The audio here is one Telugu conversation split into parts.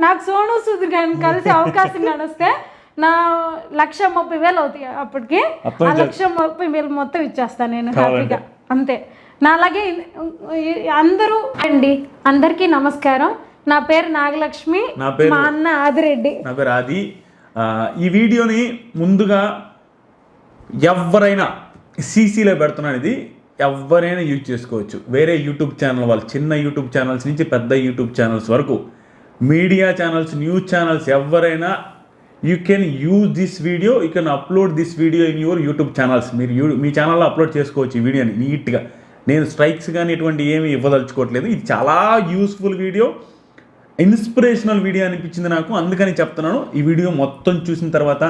నాకు సోను సూద్ గారిని కలిసి అవకాశం నడిస్తే నా 1,30,000 అవుతాయి. అప్పటికి 1,30,000 మొత్తం ఇచ్చేస్తాను నేను హ్యాపీగా. అంతే. నా అలాగే అందరూ అండి. అందరికీ నమస్కారం. నా పేరు నాగలక్ష్మి. మా అన్న ఆదిరెడ్డి. నా పేరు ఆది. ఈ వీడియోని ముందుగా ఎవరైనా సీసీలో పెడుతున్నాను. ఇది ఎవరైనా యూజ్ చేసుకోవచ్చు. వేరే యూట్యూబ్ ఛానల్ వాళ్ళు, చిన్న యూట్యూబ్ ఛానల్స్ నుంచి పెద్ద యూట్యూబ్ ఛానల్స్ వరకు, మీడియా ఛానల్స్, న్యూస్ ఛానల్స్, ఎవరైనా you can use this video, you can upload this video in your YouTube channels. మీరు మీ ఛానల్లో అప్లోడ్ చేసుకోవచ్చు ఈ వీడియోని నీట్గా. నేను స్ట్రైక్స్ కానీ ఎటువంటి ఏమీ ఇవ్వదలుచుకోవట్లేదు. ఇది చాలా యూస్ఫుల్ వీడియో, ఇన్స్పిరేషనల్ వీడియో అనిపించింది నాకు, అందుకని చెప్తున్నాను. ఈ వీడియో మొత్తం చూసిన తర్వాత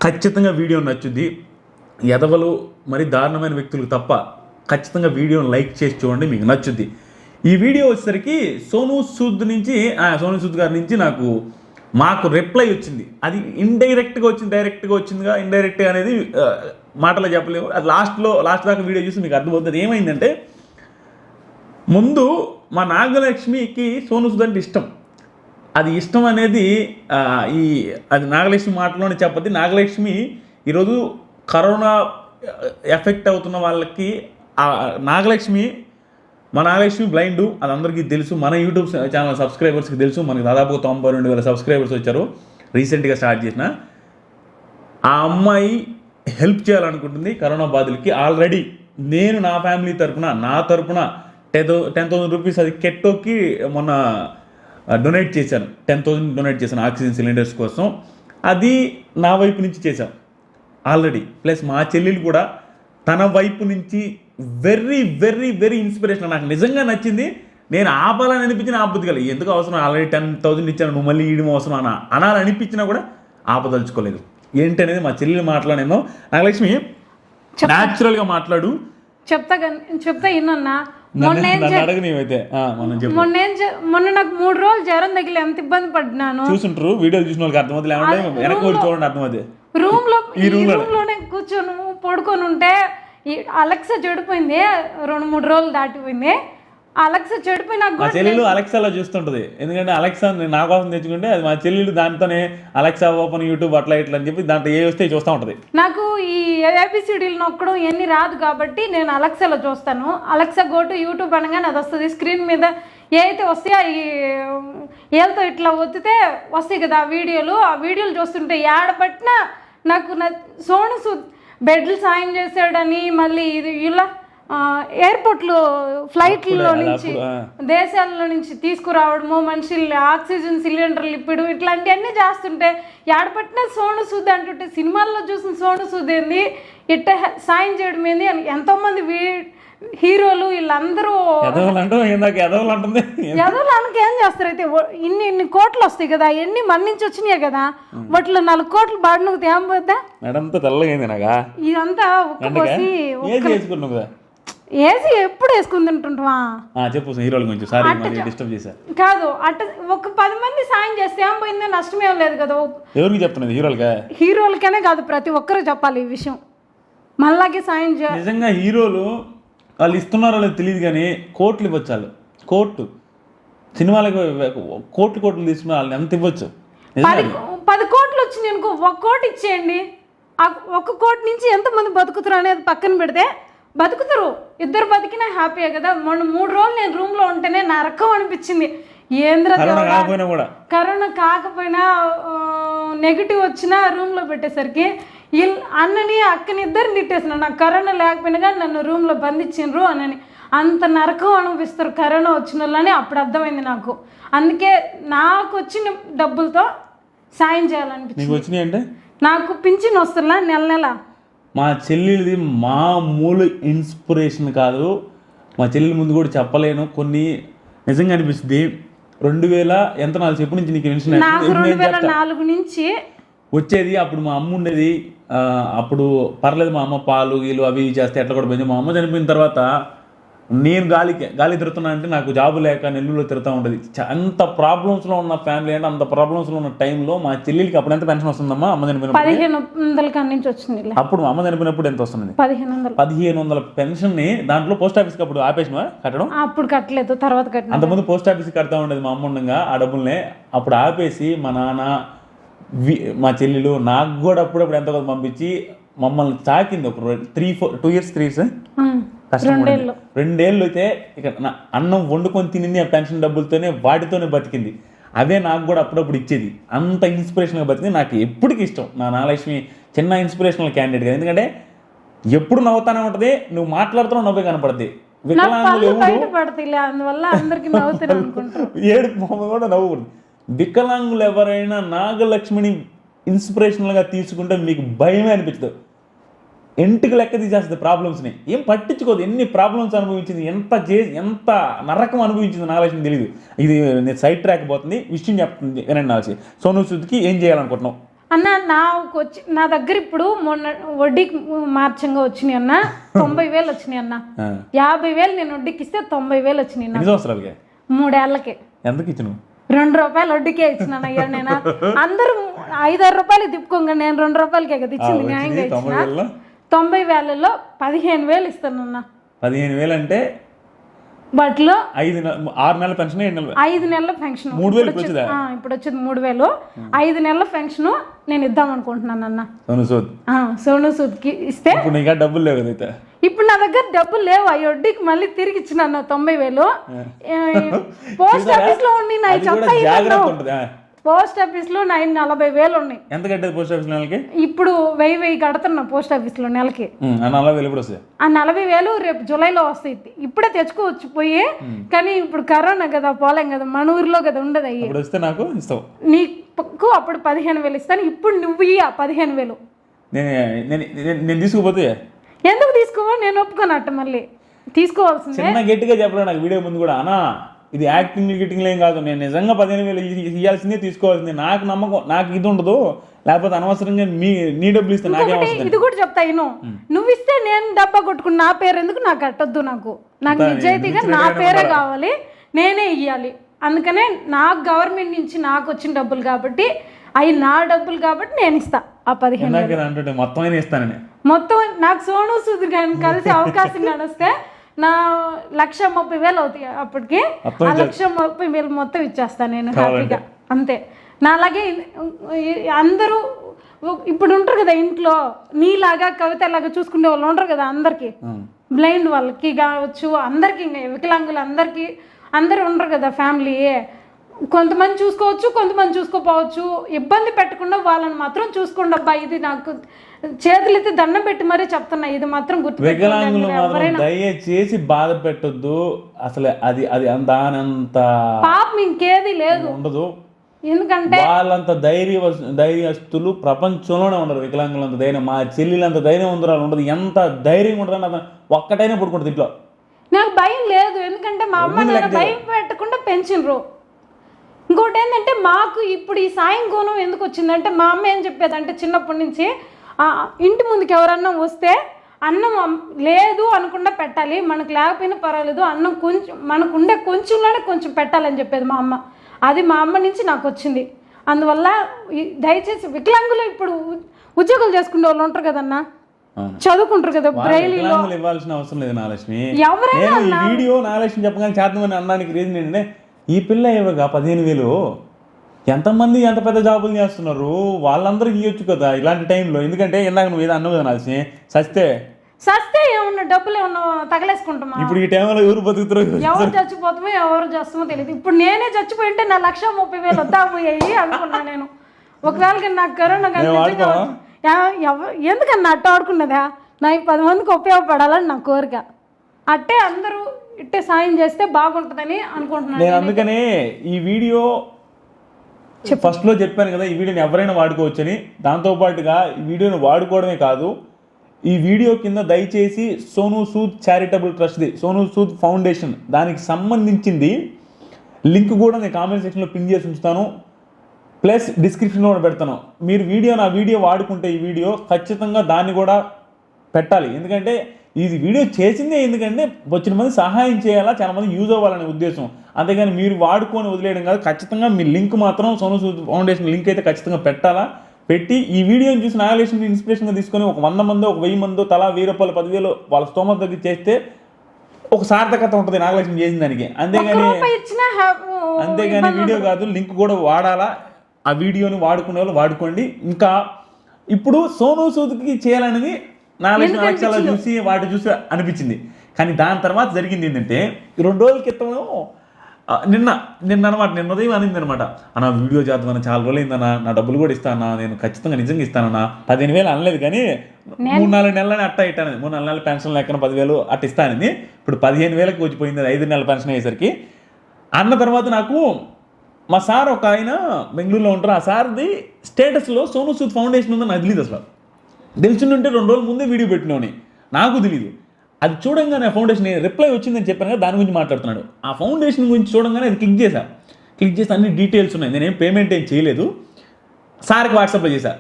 ఖచ్చితంగా వీడియో నచ్చుద్ది. ఎదవలు మరి దారుణమైన వ్యక్తులకు తప్ప ఖచ్చితంగా వీడియోని లైక్ చేసి చూడండి, మీకు నచ్చుద్ది. ఈ వీడియో వచ్చేసరికి సోను సూద్ గారి నుంచి మాకు రిప్లై వచ్చింది. అది ఇండైరెక్ట్గా వచ్చింది, డైరెక్ట్గా వచ్చిందిగా. ఇండైరెక్ట్గా అనేది మాటలో చెప్పలేము. అది లాస్ట్ దాకా వీడియో చూసి మీకు అర్థమవుతుంది. ఏమైందంటే, ముందు మా నాగలక్ష్మికి సోను సూద్ అంటే ఇష్టం. అది ఇష్టం అనేది అది నాగలక్ష్మి మాటలోనే చెప్పద్ది. నాగలక్ష్మి ఈరోజు కరోనా ఎఫెక్ట్ అవుతున్న వాళ్ళకి మా నాగలక్ష్మి బ్లైండ్, అది అందరికీ తెలుసు. మన యూట్యూబ్ ఛానల్ సబ్స్క్రైబర్స్కి తెలుసు. మనకి దాదాపు 92,000 సబ్స్క్రైబర్స్ వచ్చారు రీసెంట్గా స్టార్ట్ చేసిన. ఆ అమ్మాయి హెల్ప్ చేయాలనుకుంటుంది కరోనా బాధితులకి. ఆల్రెడీ నేను నా ఫ్యామిలీ తరపున 10,000 రూపీస్ అది కెట్టోకి మొన్న డొనేట్ చేశాను. 10,000 డొనేట్ చేశాను ఆక్సిజన్ సిలిండర్స్ కోసం. అది నా వైపు నుంచి చేశాను ఆల్రెడీ. ప్లస్ మా చెల్లెలు కూడా తన వైపు నుంచి వెరీ వెరీ వెరీ ఇన్స్పిరేషన్. నాకు నిజంగా నచ్చింది. నేను ఆపాలని అనిపించిన ఆపద్దు కదా, ఎందుకు అవసరం, ఆల్రెడీ 10,000 ఇచ్చాను, నువ్వు మళ్ళీ ఇవ్వడం అవసరం అనాలనిపించినా కూడా ఆపదలుచుకోలేదు. ఏంటనేది మా చెల్లెలు మాట్లాడేమో. నాగలక్ష్మి న్యాచురల్గా మాట్లాడు. చెప్తా ఇన్నన్నా. మొన్న నాకు 3 రోజులు జ్వరం తగిలి ఎంత ఇబ్బంది పడ్డాను. చూసుంటారు వీడియోలు చూసిన వాళ్ళకి అర్థమవుతుంది. వెనక్కి చూడండి అర్థమవుతుంది. రూమ్లోనే కూర్చొని పడుకొని ఉంటే అలెక్సా చెడిపోయింది. 2-3 రోజులు దాటిపోయింది. అలెక్సా చెడిపోయి నాకు చెల్లెలు అలెక్సాలో చూస్తుంటది. ఎందుకంటే అలెక్సా నా కోసం తెచ్చుకుంటే అది మా చెల్లెలు దాంతోనే అలెక్సా ఓపెన్ యూట్యూబ్ అట్లా ఇట్లా అని చెప్పి దాంట్లో ఏ వస్తే చూస్తూ ఉంటుంది. నాకు ఈ ఏబిసిడీలు నొక్కడం ఎన్ని రాదు కాబట్టి నేను అలెక్సాలో చూస్తాను. అలెక్సా గో టు యూట్యూబ్ అనగానే అది వస్తుంది. స్క్రీన్ మీద ఏ అయితే వస్తాయో ఏళ్ళతో ఇట్లా ఒత్తితే వస్తాయి కదా ఆ వీడియోలు చూస్తుంటే ఏడబట్టినా నాకు సోను సూద్ బెడ్లు సాయం చేశాడని, మళ్ళీ ఇది ఇలా ఎయిర్పోర్ట్లో ఫ్లైట్లో నుంచి దేశాల్లో నుంచి తీసుకురావడము, మనుషుల్ని ఆక్సిజన్ సిలిండర్లు ఇప్పడం, ఇట్లాంటివన్నీ చేస్తుంటే ఏడపట్టిన సోను సూద్ అంటుంటే సినిమాల్లో చూసిన సోను సూద్ ఏంది, ఇట్ట సాయం చేయడం ఏంది అని ఎంతోమంది హీరోలు వీళ్ళందరూ ఎదవలానికి ఏం చేస్తారు. అయితే ఇన్ని కోట్లు వస్తాయి కదా, ఎన్ని మన నుంచి వచ్చినాయి కదా, వాటిలో 4 కోట్లు బాడినకు ఏం పోద్దా. ఇదంతా ఉక్కపోసి ఏసీ ఎప్పుడు వేసుకుని తింటుంటావా కాదు. అట్ట ఒక 10 మంది సాయం చేస్తే ఏం పోయిందో నష్టమేం లేదు కదా. ఎవరికి చెప్తున్నది? హీరోలకనే కాదు, ప్రతి ఒక్కరు చెప్పాలి ఈ విషయం. మళ్ళాగే సాయం చేయాలి. నిజంగా హీరోలు వాళ్ళు ఇస్తున్నారో లేదు తెలియదు కానీ కోట్లు ఇవ్వచ్చు. వాళ్ళు కోట్లు సినిమాలకు కోట్లు తీసుకున్న వాళ్ళని ఎంత ఇవ్వచ్చు. 10 కోట్లు వచ్చింది అనుకో, 1 కోటి ఇచ్చేయండి. ఆ 1 కోటి నుంచి ఎంతమంది బతుకుతారు అనేది పక్కన పెడితే బతుకుతారు. 2 బతికినా హ్యాపీయే కదా. మొన్న 3 రోజులు నేను రూమ్లో ఉంటేనే నరకం అనిపించింది. కరోనా కాకపోయినా నెగిటివ్ వచ్చినా రూమ్లో పెట్టేసరికి అన్నని అక్కని ఇద్దరిని తిట్టేసిన. నాకు కరోనా లేకపోయినా కానీ నన్ను రూమ్లో బంధించిండ్రు అని. అంత నరకం అనిపిస్తారు కరోనా వచ్చిన వాళ్ళని. అప్పుడు అర్థమైంది నాకు. అందుకే నాకు వచ్చిన డబ్బులతో సాయం చేయాలనిపించింది. అంటే నాకు పింఛన్ వస్తుందా నెల. మా చెల్లెలిది మామూలు ఇన్స్పిరేషన్ కాదు. మా చెల్లెల ముందు కూడా చెప్పలేను. కొన్ని నిజంగా అనిపిస్తుంది. 2000 ఎంత నాకు చెప్పు నుంచి నీకు 2004 నుంచి వచ్చేది. అప్పుడు మా అమ్మ ఉండేది. అప్పుడు పర్లేదు, మా అమ్మ పాలు గీలు అవి చేస్తే ఎట్లా కూడా పోయింది. మా అమ్మ చనిపోయిన తర్వాత నేను గాలి తిరుగుతున్నా అంటే నాకు జాబు లేక నెల్లూరులో తిరుగుతూ ఉంటుంది. అంత ప్రాబ్లమ్స్లో ఉన్న ఫ్యామిలీ అంటే అంత ప్రాబ్లమ్స్లో ఉన్న టైంలో మా చెల్లెలికి అప్పుడు ఎంత పెన్షన్ వస్తుందమ్మా అమ్మ చనిపోయినప్పుడు? 1500 కాడి నుంచి వచ్చింది. అప్పుడు అమ్మ చనిపోయినప్పుడు ఎంత వస్తుంది? 1500 పెన్షన్ని దాంట్లో పోస్ట్ ఆఫీస్కి అప్పుడు ఆపేసినా కట్టడం? అప్పుడు కట్టలేదు, తర్వాత కట్టిన. అంతకుముందు పోస్ట్ ఆఫీస్కి కడతా ఉండేది మా అమ్మ ఉండగా ఆ డబ్బుల్ని. అప్పుడు ఆపేసి మా నాన్న మా చెల్లెలు నాకు కూడా అప్పుడప్పుడు ఎంతో పంపించి మమ్మల్ని తాకింది. ఒక 2 years 3 years కష్టం. 2 ఏళ్ళు అయితే ఇక అన్నం వండుకొని తినింది ఆ పెన్షన్ డబ్బులతోనే, వాటితోనే బతికింది. అవే నాకు కూడా అప్పుడప్పుడు ఇచ్చేది. అంత ఇన్స్పిరేషన్గా బతికింది. నాకు ఎప్పటికీ ఇష్టం నా నాగలక్ష్మి. చిన్న ఇన్స్పిరేషనల్ క్యాండిడేట్ కదా, ఎందుకంటే ఎప్పుడు నవ్వుతానే ఉంటుంది, నువ్వు మాట్లాడుతున్నావు నవ్వే కనపడుతుంది. ఏడుపు కూడా నవ్వుకుంటుంది. వికలాంగులు ఎవరైనా నాగలక్ష్మిని ఇన్స్పిరేషనల్గా తీసుకుంటే మీకు భయమే అనిపించదు. ఇంటికి లెక్క తీసేస్తుంది ప్రాబ్లమ్స్ని, ఏం పట్టించుకోదు. ఎన్ని ప్రాబ్లమ్స్ అనుభవించింది, ఎంత నరకం అనుభవించింది నాగలక్ష్మి తెలియదు. ఇది నేను సైడ్ ట్రాక్ పోతుంది, విషయం చెప్తుంది వినండి. నాగలక్ష్మి, సోను సూద్కి ఏం చేయాలనుకుంటున్నావు అన్న? నా దగ్గర ఇప్పుడు మొన్న వడ్డీకి మార్చంగా వచ్చినాయి అన్న. 90,000 వచ్చినాయి అన్న. 50,000 నేను వడ్డీకి ఇస్తే 90,000 వచ్చినాయి. 2 సంవత్సరాలకే? 3 ఏళ్ళకే. ఎందుకు ఇచ్చినావు? 2 రూపాయలు వడ్డీకే ఇచ్చినాను అయ్యా. నేను అందరూ 5-6 రూపాయలు తిప్పుకోగా నేను 2 రూపాయలకే కదా ఇచ్చింది, న్యాయంగా ఇచ్చిన. 90,000లో 15,000 ఇస్తానన్నా. 15,000 అంటే వాటిలో 6 నెలల పెన్షన్, 5 నెలల పెన్షన్. 3,000 ఇప్పుడు వచ్చేది 3,000. 5 నెలల పెన్షన్ నేను ఇద్దాం అనుకుంటున్నాను అన్న. సోను సూద్కి ఇస్తే డబ్బులు లేవు కదా. ఇప్పుడు నా దగ్గర డబ్బులు లేవు. ఆ వడ్డీకి మళ్ళీ తిరిగి ఇచ్చిన 90,000 పోస్ట్ ఆఫీస్ లో ఉండి నా పోస్ట్ ఆఫీస్ లో 40,000 ఉన్నాయి. ఎంత కట్టేది పోస్ట్ ఆఫీస్ నెలకి? ఇప్పుడు 1000 కడుతున్నా పోస్ట్ ఆఫీస్ లో నెలకి. 40,000 ఆ 40,000 రేపు జూలైలో వస్తాయి. ఇప్పుడే తెచ్చుకోవచ్చు పోయి, కానీ ఇప్పుడు కరోనా కదా, పోలేం కదా, మన ఊర్లో కదా ఉండదు. అయ్యి వస్తే నాకు ఇస్తావు, నీకు అప్పుడు 15,000 ఇస్తాను. ఇప్పుడు నువ్వు ఇయ్య 15,000. నేను తీసుకుపోతే ఎందుకు తీసుకోవా? నేను ఒప్పుకోనట్టు మళ్ళీ తీసుకోవాల్సింది. చిన్న గట్టిగా చెప్పలే నాకు వీడియో ముందు కూడా, అన్నా ఇది యాక్టింగ్ గిట్టింగ్ ఏం కాదు, నేను నిజంగా 15,000 ఇవ్వాల్సిందే, తీసుకోవాల్సిందే. నాకు నమ్మకం, నాకు ఇది ఉండదు, లేకపోతే అనవసరంగా నీ డబ్బులు ఇస్తే నాకేం. ఇది కూడా చెప్తా నువ్వు ఇస్తే నేను డబ్బా కొట్టుకుని నా పేరు ఎందుకు నాకు కట్టొద్దు. నాకు నిజాయితీగా నా పేరే కావాలి, నేనే ఇవ్వాలి. అందుకనే నాకు గవర్నమెంట్ నుంచి నాకు వచ్చిన డబ్బులు కాబట్టి, అవి నా డబ్బులు కాబట్టి నేను ఇస్తా ఆ 15,000. మొత్తం నాకు సోను సూద్ గారిని కలిసి అవకాశం నడిస్తే నా 1,30,000 అవుతాయి. అప్పటికి 1,30,000 మొత్తం ఇచ్చేస్తాను నేను హ్యాపీగా. అంతే. నా అలాగే అందరూ ఇప్పుడు ఉంటారు కదా ఇంట్లో, నీలాగా కవిత లాగా చూసుకునే వాళ్ళు ఉంటారు కదా, అందరికి బ్లైండ్ వాళ్ళకి కావచ్చు, అందరికి వికలాంగులు అందరూ ఉండరు కదా ఫ్యామిలీ. కొంతమంది చూసుకోవచ్చు, కొంతమంది చూసుకోపోవచ్చు. ఇబ్బంది పెట్టకుండా వాళ్ళని మాత్రం చూసుకోండి అబ్బా. ఇది నాకు చేతులైతే దండం పెట్టి మరీ చెప్తున్నా, ఇది మాత్రం గుర్తుపెట్టుకోండి. దయచేసి బాధ పెట్టొద్దు. అసలు అది దానంత పాపం ఇంకేది లేదు, ఉండదు. ఎందుకంటే వాళ్ళంత ధైర్యస్తులు ప్రపంచంలోనే ఉండరు. వికలాంగులంత ధైర్యం, మా చెల్లెలంత ధైర్యం ఉండదు. ఎంత ధైర్యం ఉంటుంది అతను ఒక్కటైనా పడుకుంటుంది ఇంట్లో. నాకు భయం లేదు, ఎందుకంటే మా అమ్మ నాన్న భయం పెట్టకుండా పెంచినరు. ఇంకోటి ఏంటంటే మాకు ఇప్పుడు ఈ సాయం గుణం ఎందుకు వచ్చిందంటే, మా అమ్మ ఏం చెప్పేదంటే చిన్నప్పటి నుంచి, ఇంటి ముందుకు ఎవరన్నా వస్తే అన్నం లేదు అనకుండా పెట్టాలి, మనకు లేకపోయినా పర్వాలేదు, అన్నం కొంచెం మనకు ఉండే కొంచెంలోనే కొంచెం పెట్టాలని చెప్పేది మా అమ్మ. అది మా అమ్మ నుంచి నాకు వచ్చింది. అందువల్ల దయచేసి వికలాంగులు ఇప్పుడు ఉద్యోగాలు చేసుకునే వాళ్ళు ఉంటారు కదన్నా, చదువుకుంటారు కదా, బ్రైలీలో ఇవ్వాల్సిన అవసరం లేదు నాగలక్ష్మి. ఎవరైనా వీడియో నాగలక్ష్మి చెప్పగానే చేద్దామని అనడానికి రీజన్ ఏంటంటే, ఈ పిల్ల ఇవ్వగా 15,000 ఎంతమంది ఎంత పెద్ద జాబులు చేస్తున్నారు, వాళ్ళందరికీ ఇవ్వచ్చు కదా ఇలాంటి టైంలో. ఎందుకంటే ఇందాక నువ్వు ఏదో అన్నావు కదా నాగలక్ష్మి, సస్తే ఏమన్నా డబ్బులు ఏమన్నా తగలేసుకుంటామా? ఇప్పుడు ఈ టైంలో ఎవరు బతుకుతారో, ఎవరు చచ్చిపోతామో ఎవరు చేస్తామో తెలియదు. ఇప్పుడు నేనే చచ్చిపోయింటే నా 1,30,000 వద్దా పోయాయి అనుకున్నా నేను. ఒకవేళ నాకు కరోనా ఎందుకన్నా అట్ట ఆడుకున్నదా, నాకు 10 మందికి ఉపయోగపడాలని నా కోరిక. అట్టే అందరూ ఇట్టే సాయం చేస్తే బాగుంటుందని అనుకుంటున్నాను నేను. అందుకనే ఈ వీడియో ఫస్ట్లో చెప్పాను కదా, ఈ వీడియోని ఎవరైనా వాడుకోవచ్చని. దాంతోపాటుగా ఈ వీడియోని వాడుకోవడమే కాదు, ఈ వీడియో కింద దయచేసి సోను సూద్ చారిటబుల్ ట్రస్ట్ది, సోను సూద్ ఫౌండేషన్, దానికి సంబంధించింది లింక్ కూడా నేను కామెంట్ సెక్షన్లో పిన్ చేసి ఉంచుతాను, ప్లస్ డిస్క్రిప్షన్లో కూడా పెడతాను. మీరు నా వీడియో వాడుకుంటే ఈ వీడియో ఖచ్చితంగా దాన్ని కూడా పెట్టాలి. ఎందుకంటే ఇది వీడియో చేసిందే ఎందుకంటే వచ్చిన మంది సహాయం చేయాలా, చాలా మంది యూజ్ అవ్వాలనే ఉద్దేశం. అంతేగాని మీరు వాడుకొని వదిలేయడం కాదు. ఖచ్చితంగా మీ లింక్ మాత్రం సోను సూద్ ఫౌండేషన్ లింక్ అయితే ఖచ్చితంగా పెట్టాలా. పెట్టి ఈ వీడియోని చూసి నాగలక్ష్మి ఇన్స్పిరేషన్గా తీసుకొని ఒక 100 మందో ఒక 1000 మందో తలా 1000 రూపాయలు 10,000 వాళ్ళ స్తోమత దగ్గర చేస్తే ఒక సార్థకత ఉంటుంది నాగలక్ష్మి చేసిన దానికి. అంతేగాని వీడియో కాదు, లింక్ కూడా వాడాలా. ఆ వీడియోని వాడుకునే వాళ్ళు వాడుకోండి. ఇంకా ఇప్పుడు సోను సూద్కి చేయాలనేది నాగలక్ష్మి అలెక్సాలో చూసి వాటి చూసి అనిపించింది. కానీ దాని తర్వాత జరిగింది ఏంటంటే 2 రోజుల క్రితం నిన్న అనమాట, నిన్న ఉదయం అనింది అనమాట, అన్న వీడియో చేద్దామని చాలా రోజులు అయిందన్నా, నా డబ్బులు కూడా ఇస్తానా, నేను ఖచ్చితంగా నిజంగా ఇస్తానన్నా. 15,000 అనలేదు కానీ 3-4 నెలలని అట్ట ఇట్టానది. 3-4 నెలల పెన్షన్ లెక్కన 10,000 అట్ట ఇస్తానని. ఇప్పుడు 15,000కి వచ్చిపోయింది. 5 నెలల పెన్షన్ అయ్యేసరికి అన్న తర్వాత నాకు మా సార్ ఒక ఆయన బెంగళూరులో ఉంటారు. ఆ సార్ది స్టేటస్లో సోను సూద్ ఫౌండేషన్ ఉందని నాకు తెలియదు. అసలు తెలిసిందంటే 2 రోజుల ముందే వీడియో పెట్టినోని, నాకు తెలియదు. అది చూడంగానే ఆ ఫౌండేషన్ రిప్లై వచ్చిందని చెప్పాను కదా, దాని గురించి మాట్లాడుతున్నాడు. ఆ ఫౌండేషన్ గురించి చూడంగానే అది క్లిక్ చేసి అన్ని డీటెయిల్స్ ఉన్నాయి. నేనేం పేమెంట్ ఏం చేయలేదు, సార్కి వాట్సాప్లో చేశా.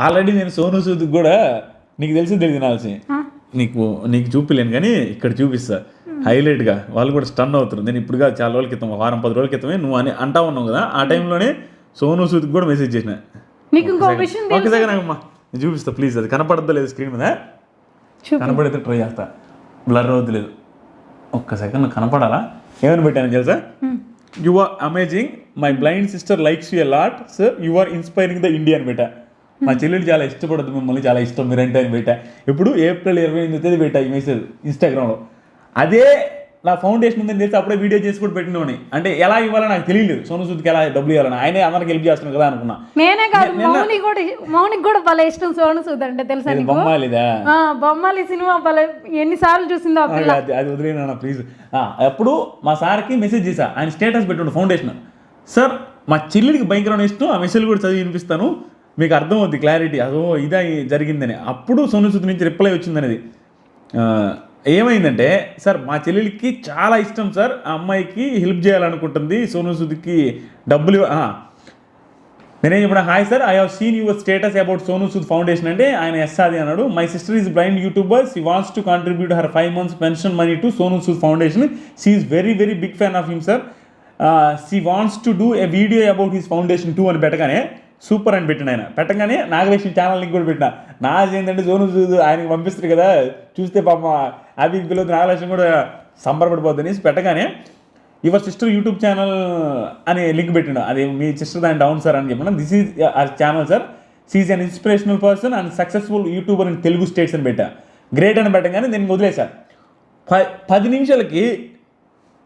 ఆల్రెడీ నేను సోను సూద్కి కూడా నీకు తెలియదు నాల్సి నీకు చూపిలేను కానీ ఇక్కడ చూపిస్తా హైలైట్గా. వాళ్ళు కూడా స్టన్ అవుతారు. నేను ఇప్పుడు కాదు, చాలా రోజుల క్రితం, 10 రోజుల క్రితమే నువ్వు అని అంటా ఉన్నావు కదా, ఆ టైంలోనే సోను సూద్కి కూడా మెసేజ్ చేసిన. ఓకే దగ్గర నాకమ్మా నేను చూపిస్తా ప్లీజ్. అది కనపడద్దా లేదు స్క్రీన్ మీద? కనపడితే ట్రై చేస్తా, బ్లర్ అవుతలేదు. ఒక్క సెకండ్ కనపడాలా? ఏమని పెట్టాను తెలుసా? You are amazing, my blind sister likes you a lot sir, you are inspiring the India అని పెట్టా. మా చెల్లెలు చాలా ఇష్టపడదు మిమ్మల్ని, చాలా ఇష్టం మీరంటే అని పెట్టా. ఇప్పుడు ఏప్రిల్ 28వ పెట్టా ఈ మెసేజ్ ఇన్స్టాగ్రామ్లో. అదే నా ఫౌండేషన్ ఉందని తెలిసి అప్పుడే వీడియో చేసి కూడా పెట్టినోని. అంటే ఎలా ఇవ్వాలో నాకు తెలియలేదు, సోను సూద్కి ఎలా డబ్బులు ఇవ్వాలని. ఆయనే అందరికి హెల్ప్ చేస్తున్నాను కదా అనుకున్నా. నేనే కాదు, మౌనికి కూడా భలే ఇష్టం సోను సూద్ అంటే తెలుసా? బొమ్మాలిదా? బొమ్మాలి సినిమా భలే ఎన్నిసార్లు చూసిందో. అది వదిలేనా ప్లీజ్. అప్పుడు మా సార్కి మెసేజ్ చేశా, ఆయన స్టేటస్ పెట్టుండు ఫౌండేషన్. సార్ మా చెల్లికి భయంకరమైన ఇష్టం, ఆ మెసేజ్ కూడా చదివి వినిపిస్తాను, మీకు అర్థమవుద్ది క్లారిటీ, అదో ఇదా జరిగిందని. అప్పుడు సోను సూద్ నుంచి రిప్లై వచ్చిందనేది. ఏమైందంటే, సార్ మా చెల్లెలికి చాలా ఇష్టం సార్, ఆ అమ్మాయికి హెల్ప్ చేయాలనుకుంటుంది, సోను సూద్కి డబ్బులు. నేనేం చెప్పిన, hi sir, I have seen your status about Sonu Sood foundation అంటే ఆయన ఎస్ అది అన్నాడు. My sister is blind YouTuber, she wants to contribute her 5 months pension money to Sonu Sood foundation. She is very very big fan of him sir. She wants to do a video about his foundation too అని పెట్టగానే సూపర్ అని పెట్టిన ఆయన. పెట్టగానే నాగలక్ష్మి ఛానల్ లింక్ కూడా పెట్టిన. నాది ఏంటంటే సోను సూద్ ఆయనకి పంపిస్తారు కదా, చూస్తే పాప హ్యాపీ పిల్లలు నాగలక్ష్మి కూడా సంబరపడిపోద్ది అనేసి పెట్టగానే యువర్ సిస్టర్ యూట్యూబ్ ఛానల్ అని లింక్ పెట్టిన. అది మీ సిస్టర్ దాని డౌన్ సార్ అని చెప్పిన. This is channel sir, she an inspirational person and successful YouTuber in Telugu states అని పెట్టా. గ్రేట్ అని పెట్టగానే నేను వదిలేశాను. 10 నిమిషాలకి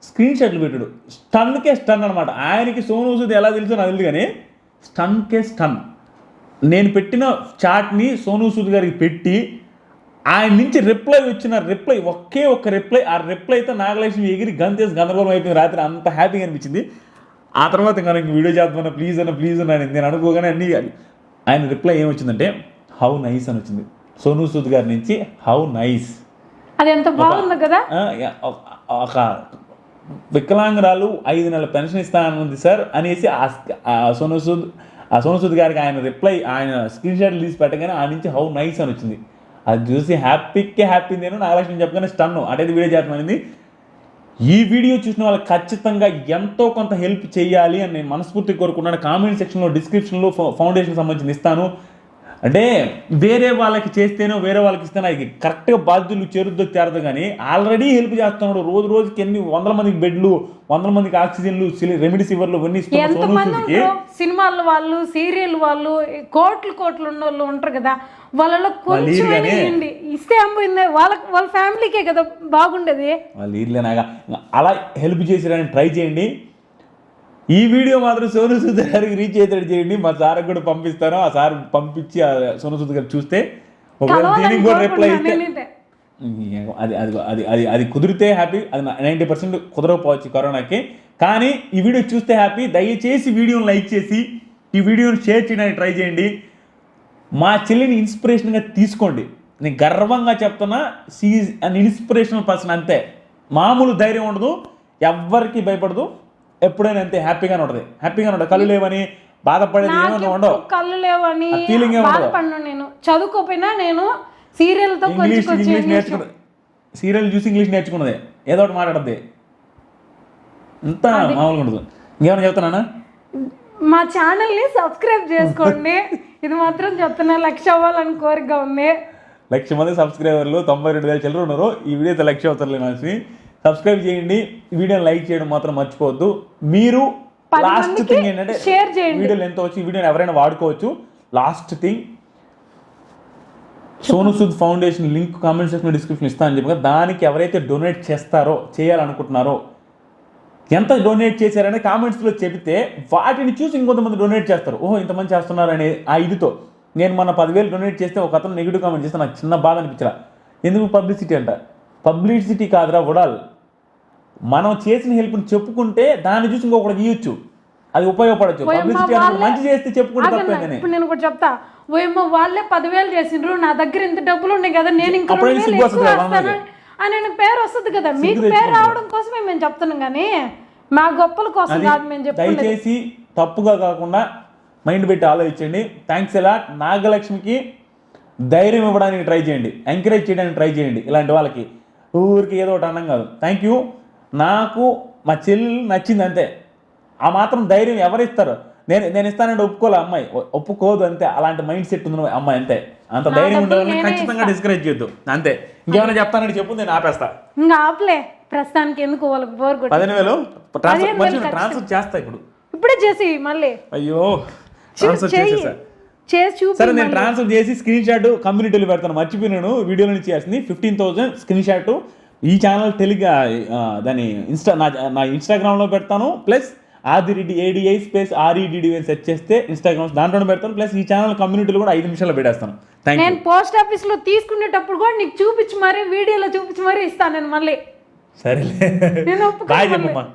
స్క్రీన్ షాట్లు పెట్టాడు. స్టన్కే స్టన్ అనమాట. ఆయనకి సోను సూద్ ఎలా తెలుసో నాకు తెలియదు కానీ స్టన్కే స్టన్. నేను పెట్టిన చాట్ని సోను సూద్ గారికి పెట్టి ఆయన నుంచి రిప్లై వచ్చిన ఒకే ఒక్క రిప్లై, ఆ రిప్లైతో నాగలక్ష్మి ఎగిరి గంతేసి గందరగోళం అయిపోయింది రాత్రి. అంత హ్యాపీగా అనిపించింది. ఆ తర్వాత ఇంకా నాకు వీడియో చేద్దామన్నా ప్లీజ్ అన్న నేను అనుకోగానే అన్నీ ఆయన రిప్లై ఏమొచ్చిందంటే హౌ నైస్ అని వచ్చింది సోను సూద్ గారి నుంచి. హౌ నైస్, అది ఎంత బాగుంది కదా. ఒక వికలాంగురాలు 5 నెలల పెన్షన్ ఇస్తానన్నది సార్ అనేసి సోను సూద్ గారికి ఆయన రిప్లై, ఆయన స్క్రీన్ షాట్లు తీసి పెట్టగానే ఆ నుంచి హౌ నైస్ అని వచ్చింది. అది చూసి హ్యాపీ నేను నాగలక్ష్మి చెప్పగానే స్టన్. అటైతే వీడియో చేస్తామనింది. ఈ వీడియో చూసిన వాళ్ళకి ఖచ్చితంగా ఎంతో కొంత హెల్ప్ చేయాలి అని నేను మనస్ఫూర్తి కోరుకున్నాను. కామెంట్ సెక్షన్లో డిస్క్రిప్షన్లో ఫౌండేషన్ సంబంధించి ఇస్తాను. అంటే వేరే వాళ్ళకి చేస్తేనో వేరే వాళ్ళకి ఇస్తేనో అది కరెక్ట్గా బాధ్యులు చేరదు కానీ ఆల్రెడీ హెల్ప్ చేస్తున్నాడు. రోజుకి ఎన్ని 100 మందికి బెడ్లు, 100 మందికి ఆక్సిజన్లు, రెమిడిసివర్లు ఇవన్నీ ఇస్తున్నారు. సినిమాల వాళ్ళు, సీరియల్ వాళ్ళు, కోట్లు ఉన్న వాళ్ళు ఉంటారు కదా, వాళ్ళలో కొంచెం ఇస్తే అమ్మింది వాళ్ళ ఫ్యామిలీకే కదా బాగుండేది. వాళ్ళు ఇర్లేనాగా అలా హెల్ప్ చేసేయడానికి ట్రై చేయండి. ఈ వీడియో మాత్రం సోను సూద్ గారికి రీచ్ అయ్యేటట్టు చేయండి. మా సార్కి కూడా పంపిస్తాను. ఆ సార్ పంపించి సోను సూద్ గారు చూస్తే ఒకవేళ దీనికి కూడా రిప్లై ఇస్తే అది కుదిరితే హ్యాపీ. అది 90% కుదరకపోవచ్చు కరోనాకి. కానీ ఈ వీడియో చూస్తే హ్యాపీ. దయచేసి వీడియోని లైక్ చేసి ఈ వీడియోని షేర్ చేయడానికి ట్రై చేయండి. మా చెల్లిని ఇన్స్పిరేషన్గా తీసుకోండి. నేను గర్వంగా చెప్తున్నా, షీఈ్ అన్ ఇన్స్పిరేషనల్ పర్సన్. అంతే, మామూలు ధైర్యం ఉండదు, ఎవ్వరికి భయపడదు, ఎప్పుడైనా అంతే హ్యాపీగానే ఉంటుంది. కళ్ళు లేవని బాధపడేది ఉండవు, కళ్ళు లేవని బాధపడినా. నేను చదువుకోపోయినా నేను సీరియల్తో సీరియల్ చూసి ఇంగ్లీష్ నేర్చుకున్నదే, ఏదో ఒకటి మాట్లాడద్ది, ఇంత మామూలుగా ఉండదు. ఇంకేమైనా చెప్తున్నానా? మా ఛానల్ని సబ్స్క్రైబ్ చేసుకోండి. ఇది మాత్రం చెప్తున్నా, 1,00,000 అవ్వాలని కోరిక ఉంది. 1,00,000 మంది సబ్స్క్రైబర్లు, 92,000 చిల్లర ఉన్నారు. ఈ వీడియో 1,00,000 అవుతారులే మనిషి. సబ్స్క్రైబ్ చేయండి, ఈ వీడియోని లైక్ చేయడం మాత్రం మర్చిపోవద్దు. మీరు లాస్ట్ థింగ్ ఏంటంటే షేర్ చేయండి. వీడియోలు ఎంత వచ్చి వీడియోని ఎవరైనా వాడుకోవచ్చు. Last thing, Sonu Sood foundation link comment section description ఇస్తానని చెప్పి దానికి ఎవరైతే డొనేట్ చేస్తారో, చేయాలనుకుంటున్నారో, ఎంత డొనేట్ చేశారనే కామెంట్స్లో చెబితే వాటిని చూసి ఇంకొంతమంది డొనేట్ చేస్తారు. ఓహో ఇంతమంది చేస్తున్నారనే ఆ ఇదితో. నేను మొన్న 10,000 డొనేట్ చేస్తే ఒక అతను నెగిటివ్ కామెంట్ చేస్తే నాకు చిన్న బాధ అనిపించరా. ఎందుకు పబ్లిసిటీ అంట? పబ్లిసిటీ కాదురా ఉడాల్. మనం చేసిన హెల్ప్ని చెప్పుకుంటే దాన్ని చూసి ఇంకొకటి ఇవ్వచ్చు, అది ఉపయోగపడచ్చు. పబ్లిసిటీ అనేది మంచి చేస్తే చెప్పుకుంటే తప్పేందని. ఇప్పుడు నేను ఒకటి చెప్తా, ఓయమ్మ వాళ్ళే 10,000 చేసిండ్రు, నా దగ్గర ఇంత డబ్బులు ఉన్నాయి కదా, నేను ఇంకా 2,000 ఎక్కువ వేస్తాను అని పేరు వస్తుంది కదా. మీకు పేరు రావడం కోసమే మేము చెప్తున్నాం, కానీ మా గొప్పల కోసం కాదు మేము చెప్తున్నాం. దయచేసి తప్పుగా కాకుండా మైండ్ పెట్టి ఆలోచించండి. థ్యాంక్స్ ఎలా. నాగలక్ష్మికి ధైర్యం ఇవ్వడానికి ట్రై చేయండి, ఎంకరేజ్ చేయడానికి ట్రై చేయండి. ఇలాంటి వాళ్ళకి ఊరికి ఏదో ఒకటి అన్నం కాదు. Thank you. నాకు మా చెల్లి నచ్చింది అంతే. ఆ మాత్రం ధైర్యం ఎవరిస్తారు? నేను ఇస్తానంటే ఒప్పుకోలే అమ్మాయి, ఒప్పుకోదు అంతే. అలాంటి మైండ్ సెట్ ఉంది అమ్మాయి అంతే. అంత ధైర్యం ఉండాలని ఖచ్చితంగా డిస్కరేజ్ చేయొద్దు అంతే. ఇంకేమైనా చెప్తానంటే చెప్పు, నేను ఆపేస్తా. ఇంకా ఆపలే ప్రస్తుతానికి, ఎందుకు వాళ్ళకి బోర్ కొట్టి 15,000 ట్రాన్స్ఫర్ చేస్తా ఇప్పుడే చేసి మళ్ళీ. అయ్యో ట్రాన్స్ఫర్ చేసేసా. సరే నేను ట్రాన్స్ఫర్ చేసి స్క్రీన్ షాట్ కమ్యూనిటీలో పెడతాను. మర్చిపోయినాను వీడియో నుంచి చేసింది. 15,000 స్క్రీన్ షాట్ ఈ ఛానల్ దాని నా ఇన్స్టాగ్రామ్లో పెడతాను. Plus Adireddy ADI space REDD అని సెర్చ్ చేస్తే ఇన్స్టాగ్రామ్ దాంట్లోనే పెడతాను. ప్లస్ ఈ ఛానల్ కమ్యూనిటీలో కూడా 5 నిమిషాల్లో పెట్టేస్తాను. నేను పోస్ట్ ఆఫీస్ లో తీసుకునేటప్పుడు కూడా నీకు చూపించి మరీ, వీడియోలో చూపించి మరీ ఇస్తాను నేను మళ్ళీ. సరేలే, బాయ్ చెప్పమ్మా.